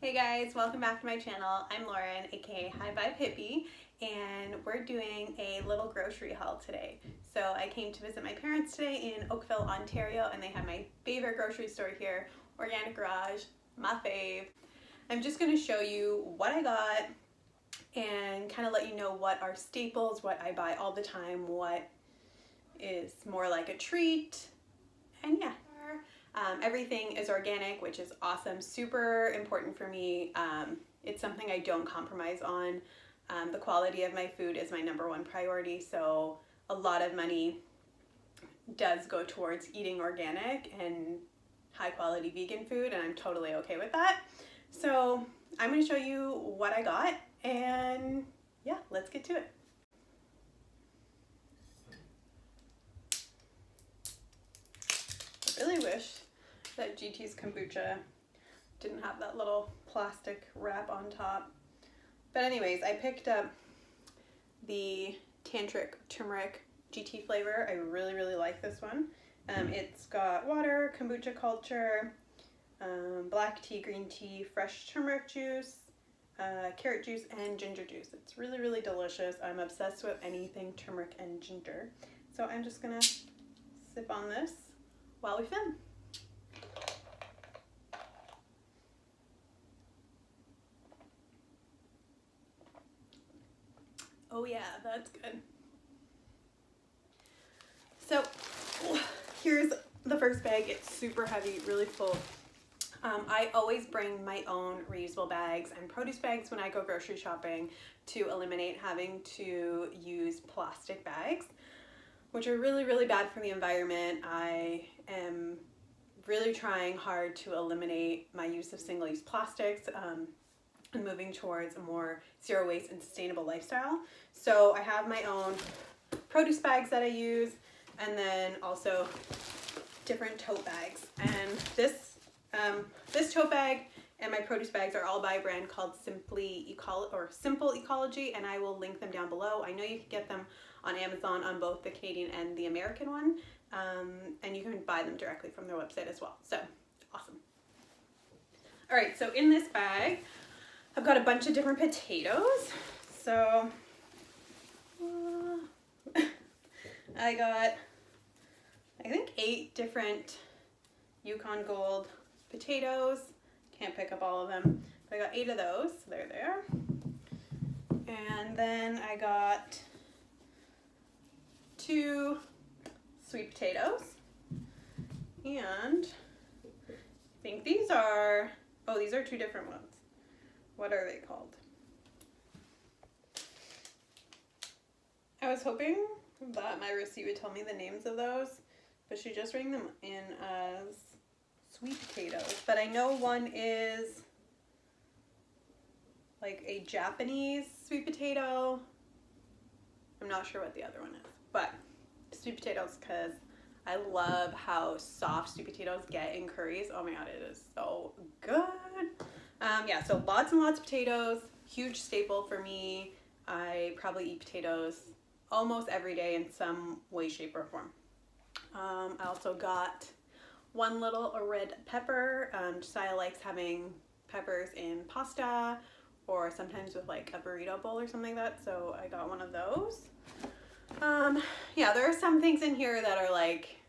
Hey guys, welcome back to my channel. I'm Lauren, aka High Vibe Hippie, and we're doing a little grocery haul today. So I came to visit my parents today in Oakville, Ontario, and they have my favorite grocery store here, Organic Garage, my fave. I'm just going to show you what I got and kind of let you know what are staples, what I buy all the time, what is more like a treat, and yeah. Everything is organic, which is awesome, super important for me. It's something I don't compromise on. The quality of my food is my #1 priority, so a lot of money does go towards eating organic and high quality vegan food, and I'm totally okay with that. So I'm going to show you what I got, and yeah, let's get to it. I really wish that GT's kombucha didn't have that little plastic wrap on top. But anyways, I picked up the tantric turmeric GT flavor. I really like this one. It's got water, kombucha culture, black tea, green tea, fresh turmeric juice, carrot juice, and ginger juice. It's really delicious. I'm obsessed with anything turmeric and ginger. So I'm just gonna sip on this while we film. Oh yeah, that's good. So here's the first bag. It's super heavy, really full. I always bring my own reusable bags and produce bags when I go grocery shopping to eliminate having to use plastic bags, which are really bad for the environment. I am really trying hard to eliminate my use of single-use plastics and moving towards a more zero waste and sustainable lifestyle. So I have my own produce bags that I use, and then also different tote bags. And this tote bag and my produce bags are all by a brand called Simple ECOLOGY, and I will link them down below. I know you can get them on Amazon on both the Canadian and the American one, and you can buy them directly from their website as well. So awesome. All right, so in this bag, I've got a bunch of different potatoes. So I got, I think, 8 different Yukon Gold potatoes. Can't pick up all of them, but I got 8 of those. So they're there. And then I got 2 sweet potatoes. And I think these are, oh, these are 2 different ones. What are they called? I was hoping that my receipt would tell me the names of those, but she just rang them in as sweet potatoes. But I know one is like a Japanese sweet potato. I'm not sure what the other one is, but sweet potatoes, because I love how soft sweet potatoes get in curries. Oh my god, it is so good. Yeah, so lots and lots of potatoes, huge staple for me. I probably eat potatoes almost every day in some way, shape, or form. I also got 1 little red pepper. Josiah likes having peppers in pasta or sometimes with like a burrito bowl or something like that, so I got 1 of those. Yeah, there are some things in here that are like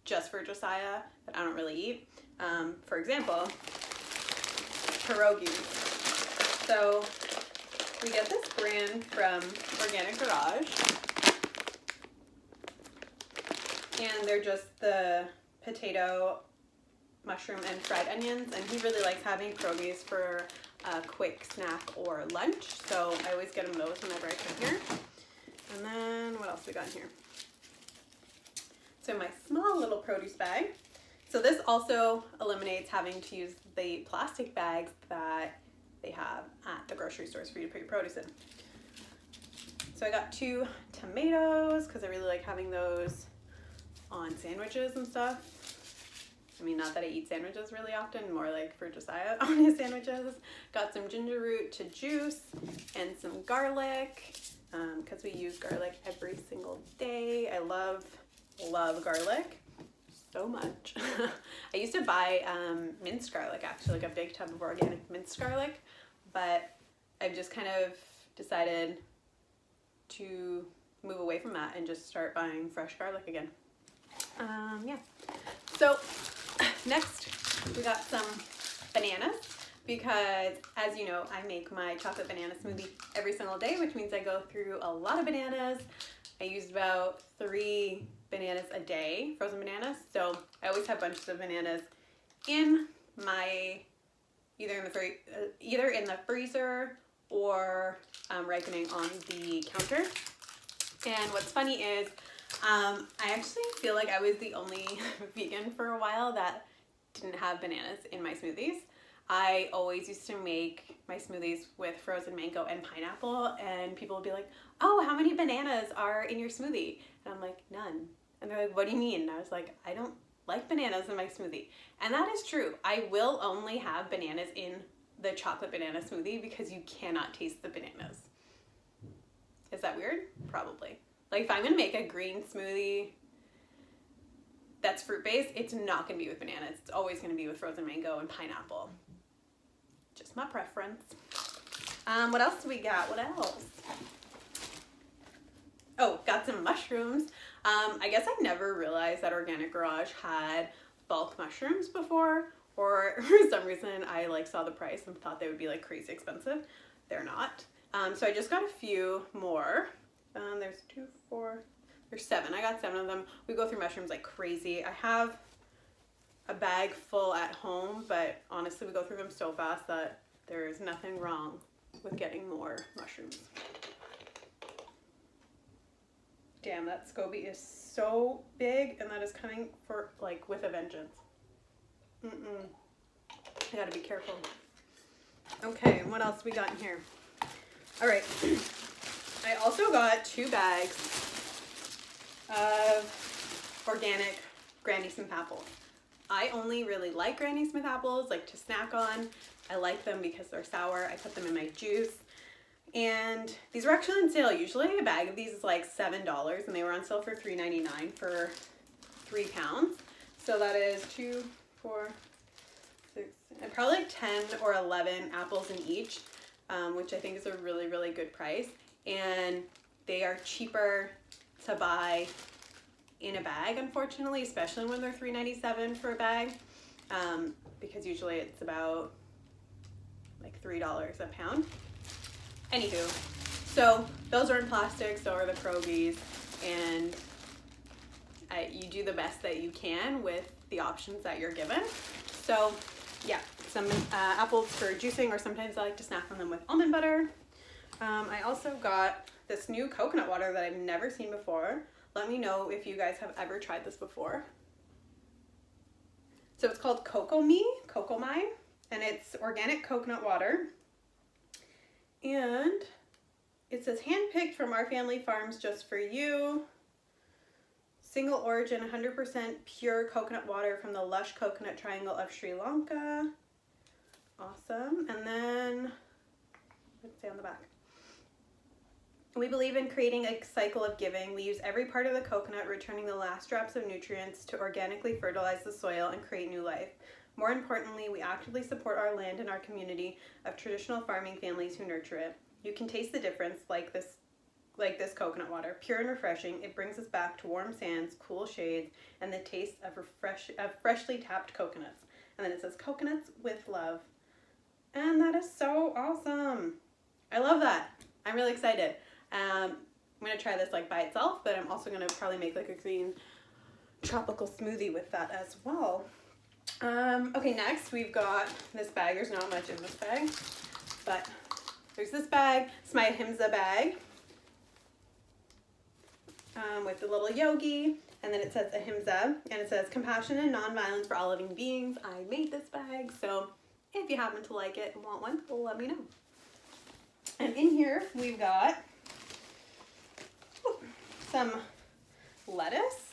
just for Josiah that I don't really eat. For example, pierogies. So we get this brand from Organic Garage, and they're just the potato, mushroom, and fried onions, and he really likes having pierogies for a quick snack or lunch, so I always get him those whenever I come here. And then what else we got in here? So my small little produce bag. So this also eliminates having to use the plastic bags that they have at the grocery stores for you to put your produce in. So I got 2 tomatoes because I really like having those on sandwiches and stuff. I mean, not that I eat sandwiches really often, more like for Josiah on his sandwiches. Got some ginger root to juice and some garlic because we use garlic every single day. I love garlic. so much. I used to buy minced garlic, actually, like a big tub of organic minced garlic, but I've just kind of decided to move away from that and just start buying fresh garlic again. Yeah. So next we got some bananas, because as you know, I make my chocolate banana smoothie every single day, which means I go through a lot of bananas. I use about 3 bananas a day, frozen bananas. So I always have bunches of bananas in my, either in the freezer or ripening on the counter. And what's funny is I actually feel like I was the only vegan for a while that didn't have bananas in my smoothies. I always used to make my smoothies with frozen mango and pineapple, and people would be like, oh, how many bananas are in your smoothie? And I'm like, none. And they're like, what do you mean? And I was like, I don't like bananas in my smoothie. And that is true. I will only have bananas in the chocolate banana smoothie because you cannot taste the bananas. Is that weird? Probably. Like if I'm gonna make a green smoothie that's fruit-based, it's not gonna be with bananas. It's always gonna be with frozen mango and pineapple. Just my preference. What else do we got? What else? Oh, got some mushrooms. I guess I never realized that Organic Garage had bulk mushrooms before, or for some reason I like saw the price and thought they would be like crazy expensive. They're not. So I just got a few more. There's 2, 4, there's 7. I got 7 of them. We go through mushrooms like crazy. I have a bag full at home, but honestly we go through them so fast that there is nothing wrong with getting more mushrooms. Damn, that SCOBY is so big, and that is coming for like with a vengeance. I gotta be careful. Okay, what else we got in here? All right, I also got 2 bags of organic Granny Smith apples. I only really like Granny Smith apples, like to snack on. I like them because they're sour. I put them in my juice. And these were actually on sale. Usually a bag of these is like $7, and they were on sale for $3.99 for 3 pounds. So that is 2, 4, 6, and probably like 10 or 11 apples in each, which I think is a really, really good price. And they are cheaper to buy in a bag, unfortunately, especially when they're $3.97 for a bag, because usually it's about like $3 a pound. Anywho, so those are in plastic, so are the Krogies, and you do the best that you can with the options that you're given. So yeah, some apples for juicing, or sometimes I like to snack on them with almond butter. I also got this new coconut water that I've never seen before. Let me know if you guys have ever tried this before. So it's called Kokomi, and it's organic coconut water. And it says handpicked from our family farms just for you. Single origin, 100% pure coconut water from the lush coconut triangle of Sri Lanka. Awesome. And then, let's say on the back. We believe in creating a cycle of giving. We use every part of the coconut, returning the last drops of nutrients to organically fertilize the soil and create new life. More importantly, we actively support our land and our community of traditional farming families who nurture it. You can taste the difference like this coconut water. Pure and refreshing, it brings us back to warm sands, cool shades, and the taste of freshly tapped coconuts. And then it says coconuts with love. And that is so awesome. I love that. I'm really excited. I'm going to try this like by itself, but I'm also going to probably make like a green tropical smoothie with that as well. Okay, next we've got this bag. There's not much in this bag, but there's this bag. It's my Ahimsa bag with the little yogi, and then it says Ahimsa, and it says compassion and non-violence for all living beings. I made this bag, so if you happen to like it and want one, let me know. And in here we've got some lettuce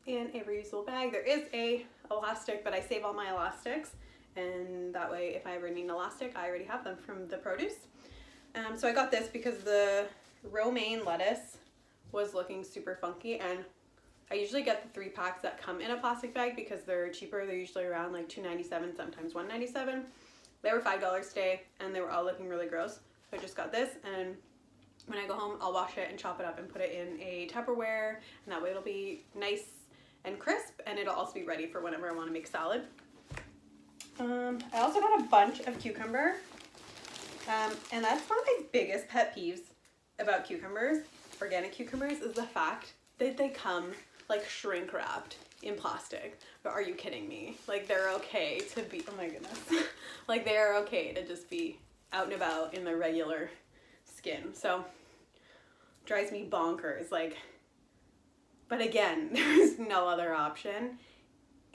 in a reusable bag. There is a elastic, but I save all my elastics, and that way if I ever need an elastic, I already have them from the produce. So I got this because the romaine lettuce was looking super funky, and I usually get the 3 packs that come in a plastic bag because they're cheaper. They're usually around like $2.97, sometimes $1.97. They were $5 today, and they were all looking really gross. So I just got this, and when I go home, I'll wash it and chop it up and put it in a Tupperware, and that way it'll be nice and crisp, and it'll also be ready for whenever I want to make salad. I also got a bunch of cucumber, and that's one of my biggest pet peeves about cucumbers, organic cucumbers, is the fact that they come like shrink wrapped in plastic. But are you kidding me? Like, they're okay to be, oh my goodness, like they're okay to just be out and about in their regular skin. So drives me bonkers, like, but again, there's no other option,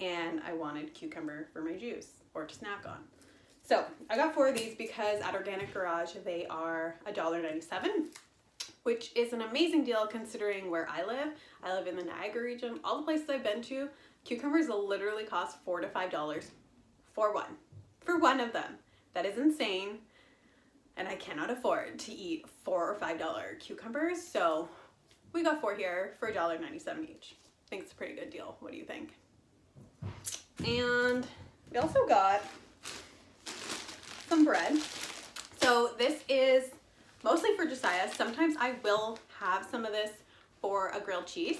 and I wanted cucumber for my juice or to snack on. So I got 4 of these because at Organic Garage they are $1.97, which is an amazing deal considering where I live. I live in the Niagara region. All the places I've been to, cucumbers will literally cost $4 to $5 for one of them. That is insane, and I cannot afford to eat $4 or $5 cucumbers, so we got 4 here for $1.97 each. I think it's a pretty good deal. What do you think? And we also got some bread. So this is mostly for Josiah. Sometimes I will have some of this for a grilled cheese.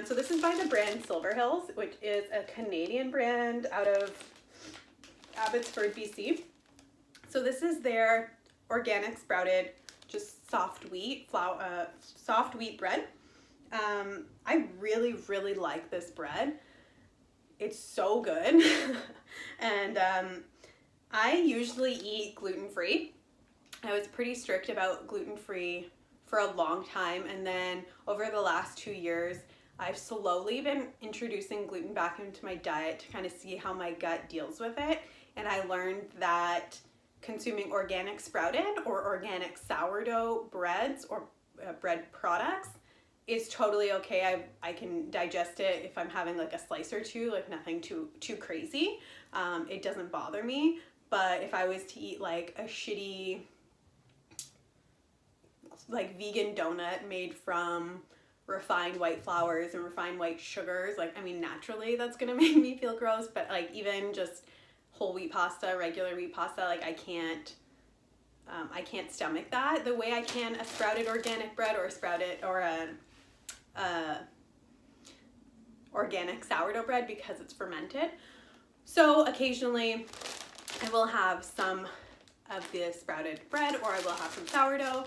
So this is by the brand Silver Hills, which is a Canadian brand out of Abbotsford, BC. So this is their organic sprouted, just soft wheat bread. I really, really like this bread. It's so good. And I usually eat gluten-free. I was pretty strict about gluten-free for a long time, and then over the last 2 years I've slowly been introducing gluten back into my diet to kind of see how my gut deals with it. And I learned that consuming organic sprouted or organic sourdough breads or bread products is totally okay. I can digest it if I'm having like a slice or two, like nothing too crazy. It doesn't bother me. But if I was to eat like a shitty like vegan donut made from refined white flours and refined white sugars, like, I mean, naturally that's gonna make me feel gross, but like even just whole wheat pasta, regular wheat pasta, like I can't stomach that the way I can a sprouted organic bread or a sprouted or a organic sourdough bread because it's fermented. So occasionally I will have some of the sprouted bread, or I will have some sourdough.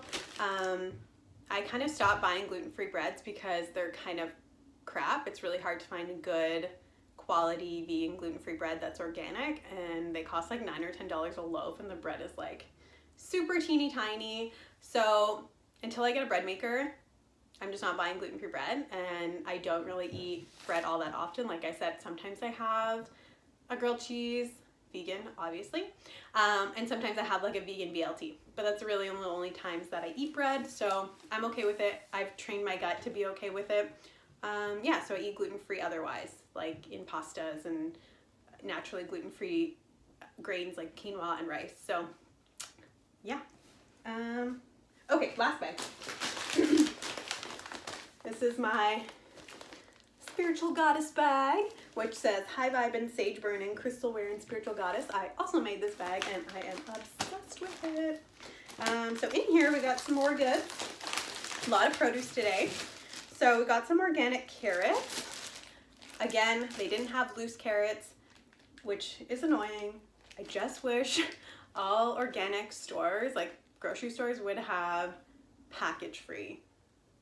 I kind of stopped buying gluten-free breads because they're kind of crap. It's really hard to find a good quality vegan gluten-free bread that's organic, and they cost like $9 or $10 a loaf, and the bread is like super teeny tiny. So until I get a bread maker, I'm just not buying gluten-free bread, and I don't really eat bread all that often. Like I said, sometimes I have a grilled cheese, vegan obviously, and sometimes I have like a vegan BLT, but that's really the only times that I eat bread, so I'm okay with it. I've trained my gut to be okay with it. Yeah, so I eat gluten-free otherwise, like in pastas and naturally gluten-free grains like quinoa and rice. So yeah. Okay, last bag. This is my spiritual goddess bag, which says high vibe and sage burning, crystal wearing spiritual goddess. I also made this bag and I am obsessed with it. So in here we got some more goods, a lot of produce today. So we got some organic carrots. Again, they didn't have loose carrots, which is annoying. I just wish all organic stores, like grocery stores, would have package-free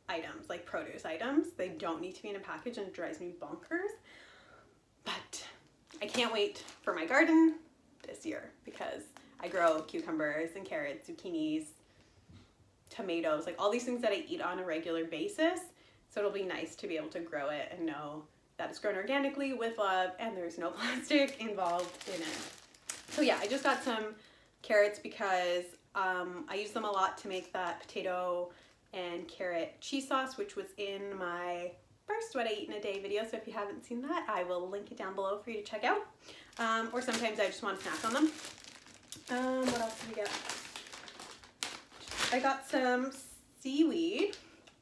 items, like produce items. They don't need to be in a package, and it drives me bonkers. But I can't wait for my garden this year because I grow cucumbers and carrots, zucchinis, tomatoes, like all these things that I eat on a regular basis. So it'll be nice to be able to grow it and know that it's grown organically with love and there's no plastic involved in it. So yeah, I just got some carrots because I use them a lot to make that potato and carrot cheese sauce, which was in my first What I Eat in a Day video. So if you haven't seen that, I will link it down below for you to check out. Or sometimes I just want to snack on them. What else did I get? I got some seaweed,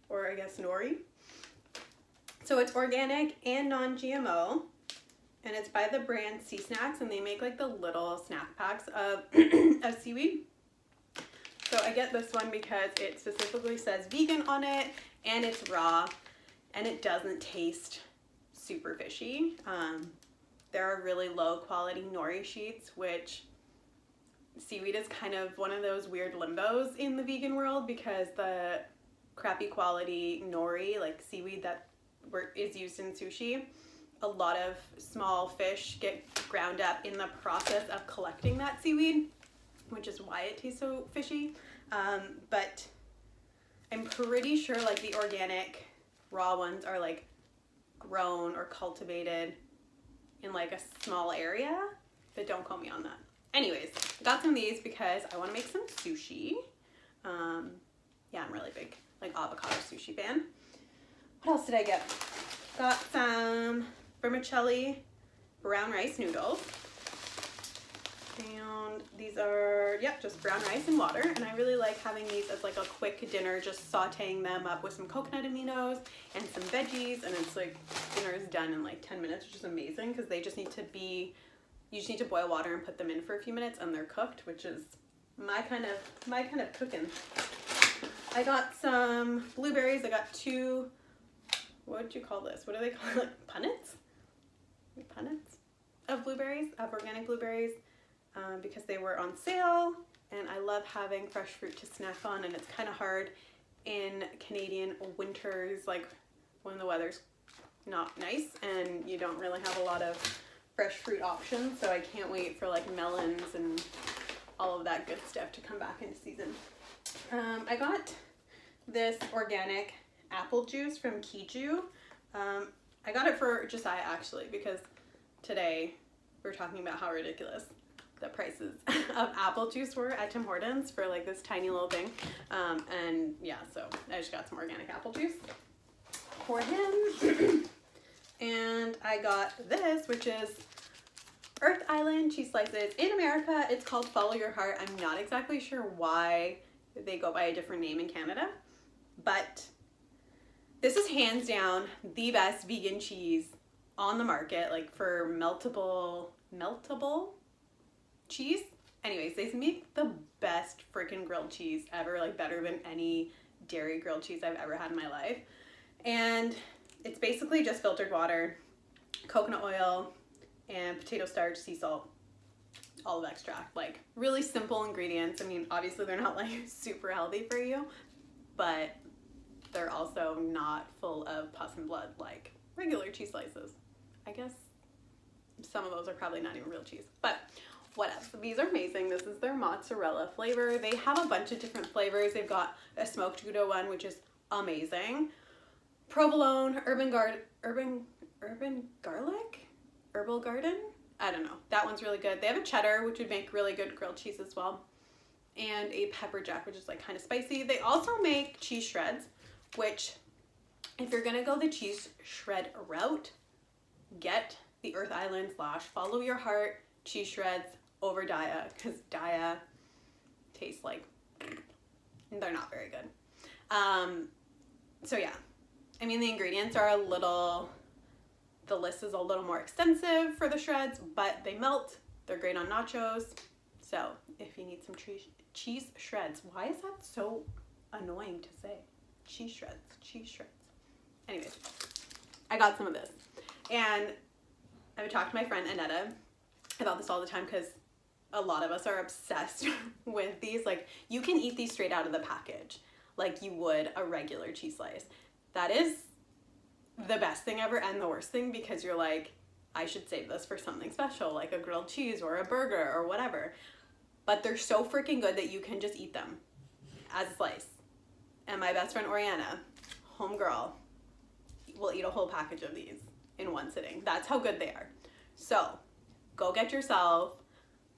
or I guess nori. So it's organic and non-GMO, and it's by the brand Sea Snacks, and they make like the little snack packs of, of seaweed. So I get this one because it specifically says vegan on it, and it's raw, and it doesn't taste super fishy. There are really low quality nori sheets, which seaweed is kind of one of those weird limbos in the vegan world, because the crappy quality nori, like seaweed that is used in sushi, a lot of small fish get ground up in the process of collecting that seaweed, which is why it tastes so fishy. But I'm pretty sure like the organic raw ones are like grown or cultivated in like a small area, but don't quote me on that. Anyways, got some of these because I want to make some sushi. Yeah, I'm really big like avocado sushi fan. What else did I get? Got some vermicelli brown rice noodles. And these are, yep, just brown rice and water. And I really like having these as like a quick dinner, just sauteing them up with some coconut aminos and some veggies. And it's like, dinner is done in like 10 minutes, which is amazing because they just need to be, you just need to boil water and put them in for a few minutes and they're cooked, which is my kind of cooking. I got some blueberries. I got two, what would you call this? What do they call it? Like punnets? Punnets of blueberries, of organic blueberries. Because they were on sale, and I love having fresh fruit to snack on, and it's kind of hard in Canadian winters, like when the weather's not nice and you don't really have a lot of fresh fruit options. So I can't wait for like melons and all of that good stuff to come back into season. I got this organic apple juice from Kiju. I got it for Josiah actually, because today we're talking about how ridiculous the prices of apple juice were at Tim Hortons for like this tiny little thing. And yeah, so I just got some organic apple juice for him. And I got this, which is Earth Island cheese slices. In America, it's called Follow Your Heart. I'm not exactly sure why they go by a different name in Canada, but this is hands down the best vegan cheese on the market, like for meltable cheese. Anyways, they make the best freaking grilled cheese ever, like better than any dairy grilled cheese I've ever had in my life. And it's basically just filtered water, coconut oil, and potato starch, sea salt, olive extract. Like really simple ingredients. I mean, obviously they're not like super healthy for you, but they're also not full of pus and blood like regular cheese slices. I guess some of those are probably not even real cheese, but whatever. These are amazing. This is their mozzarella flavor. They have a bunch of different flavors. They've got a smoked Gouda one, which is amazing. Provolone, herbal garden. I don't know. That one's really good. They have a cheddar, which would make really good grilled cheese as well. And a pepper jack, which is like kind of spicy. They also make cheese shreds, which if you're gonna go the cheese shred route, get the Earth Island / Follow Your Heart cheese shreds over Daya, because Daya tastes like they're not very good. So yeah, I mean the ingredients are the list is a little more extensive for the shreds, but they melt. They're great on nachos. So if you need some cheese shreds, why is that so annoying to say? Cheese shreds. Anyways, I got some of this, and I would talk to my friend Annetta about this all the time because a lot of us are obsessed with these. Like, you can eat these straight out of the package like you would a regular cheese slice. That is the best thing ever and the worst thing, because you're like, I should save this for something special like a grilled cheese or a burger or whatever. But they're so freaking good that you can just eat them as a slice. And my best friend Oriana, homegirl, will eat a whole package of these in one sitting. That's how good they are. So go get yourself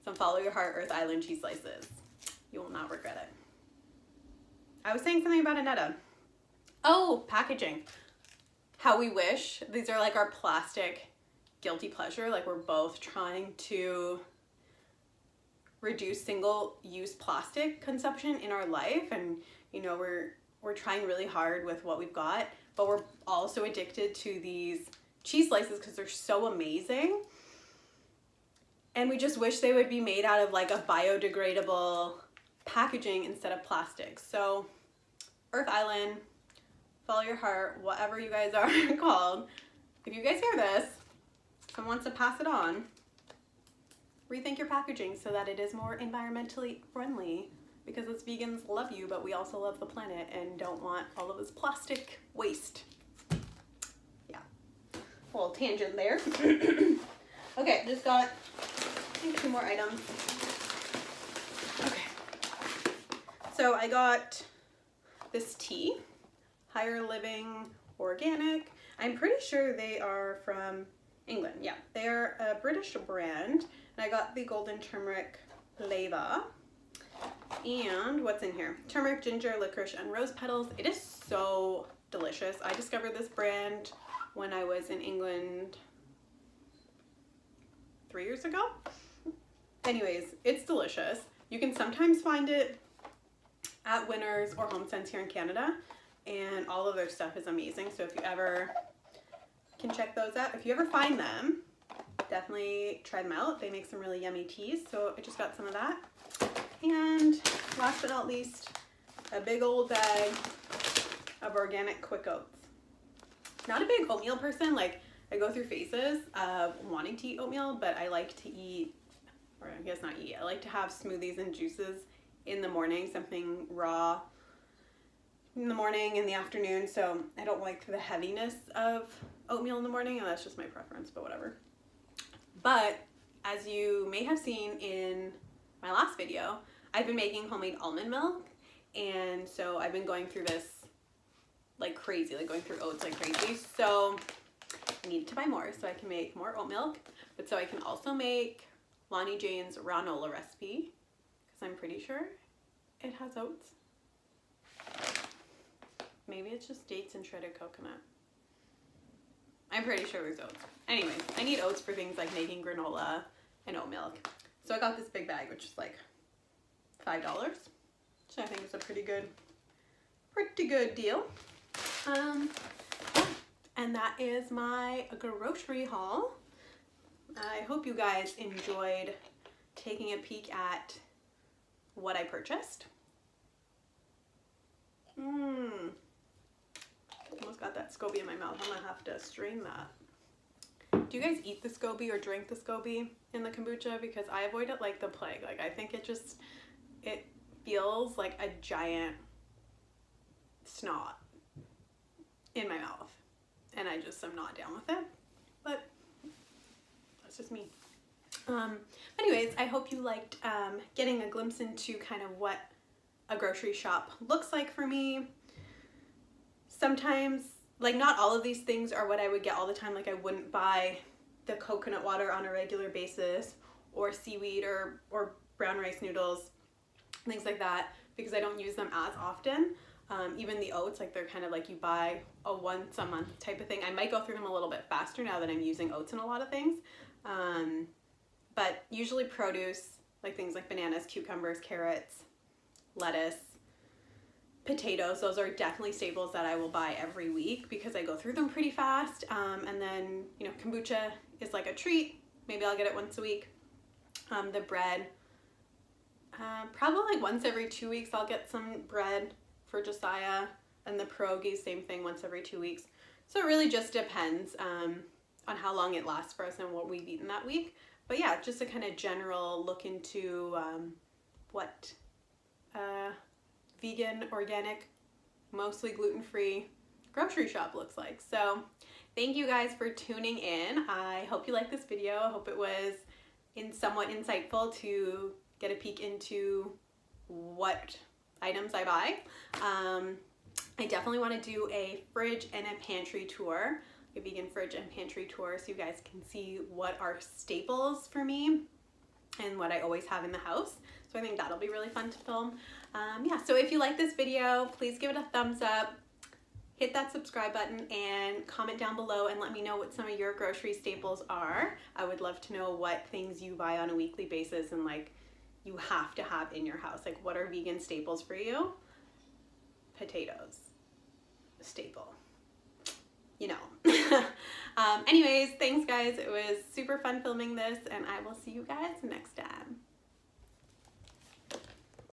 some Follow Your Heart Earth Island cheese slices. You will not regret it. I was saying something about Annetta. Oh, packaging. How we wish. These are like our plastic guilty pleasure. Like, we're both trying to reduce single-use plastic consumption in our life, and you know, we're trying really hard with what we've got, but we're also addicted to these cheese slices because they're so amazing. And we just wish they would be made out of like a biodegradable packaging instead of plastic. So Earth Island, follow your heart, whatever you guys are called. If you guys hear this, someone wants to pass it on, rethink your packaging so that it is more environmentally friendly, because us vegans love you, but we also love the planet and don't want all of this plastic waste. Yeah, a little tangent there. Okay, just got, I think, 2 more items. Okay, so I got this tea, Higher Living Organic. I'm pretty sure they are from England. Yeah, they are a British brand. And I got the golden turmeric leva. And what's in here? Turmeric, ginger, licorice, and rose petals. It is so delicious. I discovered this brand when I was in England 3 years ago. Anyways, it's delicious. You can sometimes find it at Winners or HomeSense here in Canada, and all of their stuff is amazing. So if you ever can check those out, if you ever find them, definitely try them out. They make some really yummy teas, so I just got some of that. And last but not least, a big old bag of organic quick oats. Not a big oatmeal person. Like, I go through phases of wanting to eat oatmeal, but I like to eat, or I guess not eat, I like to have smoothies and juices in the morning, something raw in the morning, in the afternoon. So I don't like the heaviness of oatmeal in the morning, and that's just my preference, but whatever. But as you may have seen in my last video, I've been making homemade almond milk, and so I've been going through this like crazy, like going through oats like crazy. So I needed to buy more so I can make more oat milk, but so I can also make Lonnie Jane's granola recipe, because I'm pretty sure it has oats. Maybe it's just dates and shredded coconut. I'm pretty sure there's oats. Anyways, I need oats for things like making granola and oat milk. So I got this big bag, which is like $5, which I think is a pretty good deal. And that is my grocery haul. I hope you guys enjoyed taking a peek at what I purchased. Almost got that SCOBY in my mouth. I'm gonna have to strain that. Do you guys eat the SCOBY or drink the SCOBY in the kombucha? Because I avoid it like the plague. Like, I think it feels like a giant snot in my mouth, and I just am not down with it, but that's just me. Anyways, I hope you liked getting a glimpse into kind of what a grocery shop looks like for me. Sometimes, like, not all of these things are what I would get all the time. Like, I wouldn't buy the coconut water on a regular basis, or seaweed, or brown rice noodles, things like that, because I don't use them as often. Even the oats, like, they're kind of like you buy a once a month type of thing. I might go through them a little bit faster now that I'm using oats in a lot of things. But usually produce, like things like bananas, cucumbers, carrots, lettuce, potatoes, those are definitely staples that I will buy every week because I go through them pretty fast. And then, you know, kombucha is like a treat. Maybe I'll get it once a week. The bread, probably like once every 2 weeks I'll get some bread for Josiah, and the pierogies, same thing, once every 2 weeks. So it really just depends on how long it lasts for us and what we've eaten that week. But yeah, just a kind of general look into what vegan, organic, mostly gluten-free grocery shop looks like. So thank you guys for tuning in. I hope you liked this video. I hope it was somewhat insightful to get a peek into what items I buy. I definitely want to do a fridge and a pantry tour, a vegan fridge and pantry tour, so you guys can see what are staples for me and what I always have in the house. So I think that'll be really fun to film. Yeah, so if you like this video, please give it a thumbs up, hit that subscribe button, and comment down below and let me know what some of your grocery staples are. I would love to know what things you buy on a weekly basis and like you have to have in your house. Like, what are vegan staples for you? Potatoes, staple. you know. Anyways, thanks guys. It was super fun filming this, and I will see you guys next time.